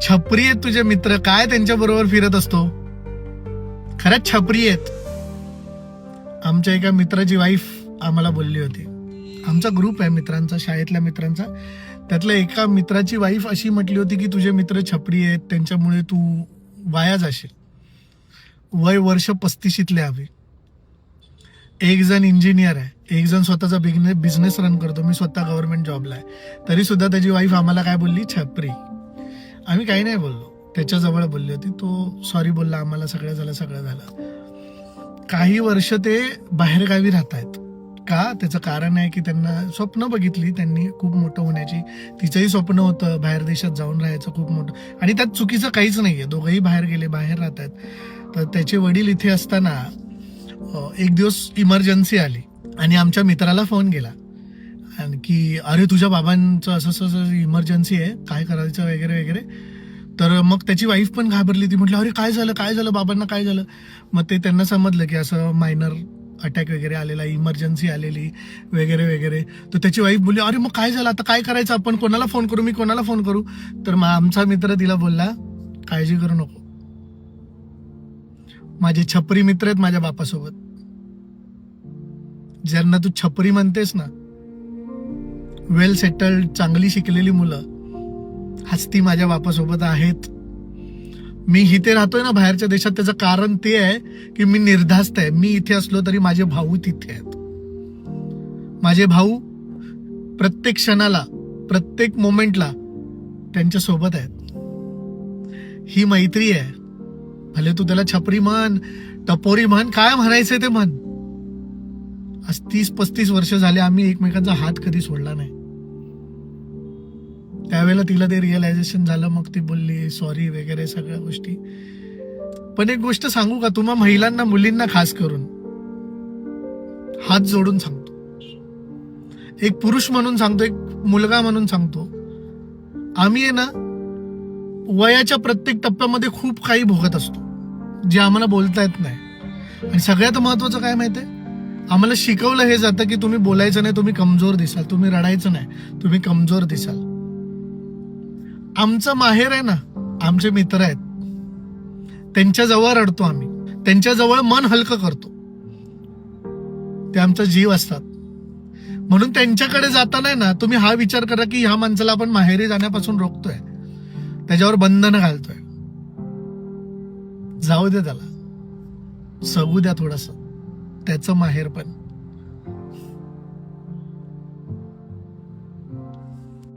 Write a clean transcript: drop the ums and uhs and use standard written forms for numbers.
छपरी आहेत तुझे मित्र, काय त्यांच्या बरोबर फिरत असतो? खरंच छपरी आहेत. आमच्या एका मित्राची वाईफ आम्हाला बोलली होती, आमचा ग्रुप आहे मित्रांचा, शाळेतल्या मित्रांचा, त्यातल्या एका मित्राची वाईफ अशी म्हटली होती की तुझे मित्र छपरी आहेत, त्यांच्यामुळे तू वाया जाशील. वय वर्ष 35शीतले हवे. एक जण इंजिनियर आहे, एक जण स्वतःचा बिझनेस रन करतो, मी स्वतः गव्हर्नमेंट जॉबला आहे, तरी सुद्धा त्याची वाईफ आम्हाला काय बोलली? छपरी. आम्ही काही नाही बोललो, त्याच्याजवळ बोलली होती, तो सॉरी बोलला आम्हाला, सगळं झालं. काही वर्ष ते बाहेरगावी राहत आहेत. का? त्याचं कारण आहे की त्यांना स्वप्न बघितली त्यांनी खूप मोठं होण्याची. तिचंही स्वप्न होतं बाहेर देशात जाऊन राहायचं खूप मोठं, आणि त्यात चुकीचं काहीच नाहीये. दोघंही बाहेर गेले, बाहेर राहत आहेत. तर त्याचे वडील इथे असताना एक दिवस इमर्जन्सी आली आणि आमच्या मित्राला फोन केला आणि की अरे तुझ्या बाबांचं असं इमर्जन्सी आहे, काय करायचं वगैरे वगैरे. तर मग त्याची वाईफ पण घाबरली. ती म्हटली अरे काय झालं बाबांना, काय झालं? मग ते त्यांना समजलं की असं मायनर अटॅक वगैरे आलेला, इमर्जन्सी आलेली वगैरे वगैरे. तर त्याची वाईफ बोलली अरे मग काय झालं, आता काय करायचं, आपण कोणाला फोन करू, मी कोणाला फोन करू? तर मग आमचा मित्र तिला बोलला काळजी करू नको, माझे छपरी मित्र आहेत माझ्या बापासोबत. ज्यांना तू छपरी म्हणतेस ना, वेल सेटल्ड चांगली शिकलेली मुलं हस्ती माझ्या बापासोबत आहेत. मी इथे राहतोय ना बाहेरच्या देशात, त्याचं कारण ते आहे की मी निर्धास्त आहे. मी इथे असलो तरी माझे भाऊ तिथे आहेत. माझे भाऊ प्रत्येक क्षणाला, प्रत्येक मोमेंटला त्यांच्या सोबत आहेत. ही मैत्री आहे. भले तू त्याला छपरी म्हण, टपोरी म्हण, काय म्हणायचंय ते म्हण. आज 30-35 वर्ष झाले आम्ही एकमेकांचा हात कधी सोडला नाही. त्यावेळेला तिला ते रिअलायझेशन झालं, मग ती बोलली सॉरी वगैरे सगळ्या गोष्टी. पण एक गोष्ट सांगू का, तुम्हा महिलांना, मुलींना खास करून हात जोडून सांगतो, एक पुरुष म्हणून सांगतो, एक मुलगा म्हणून सांगतो, आम्ही आहे ना वयाच्या प्रत्येक टप्प्यामध्ये खूप काही भोगत असतो जे आम्हाला बोलता येत नाही. आणि सगळ्यात महत्वाचं काय माहितीये, आम्हाला शिकवलं हे जातं की तुम्ही बोलायचं नाही, तुम्ही कमजोर दिसाल, तुम्ही रडायचं नाही, तुम्ही कमजोर दिसाल. आमचं माहेर आहे ना, आमचे मित्र आहेत, त्यांच्या जवळ रडतो आम्ही, त्यांच्या जवळ मन हलकं करतो. ते आमचा जीव असतात. म्हणून त्यांच्याकडे जाताना ना तुम्ही हा विचार करा की ह्या माणसाला आपण माहेरी जाण्यापासून रोखतोय, त्याच्यावर बंधन घालतोय. जाऊ दे, त्याला सगू द्या थोडस, त्याचं माहेर पण.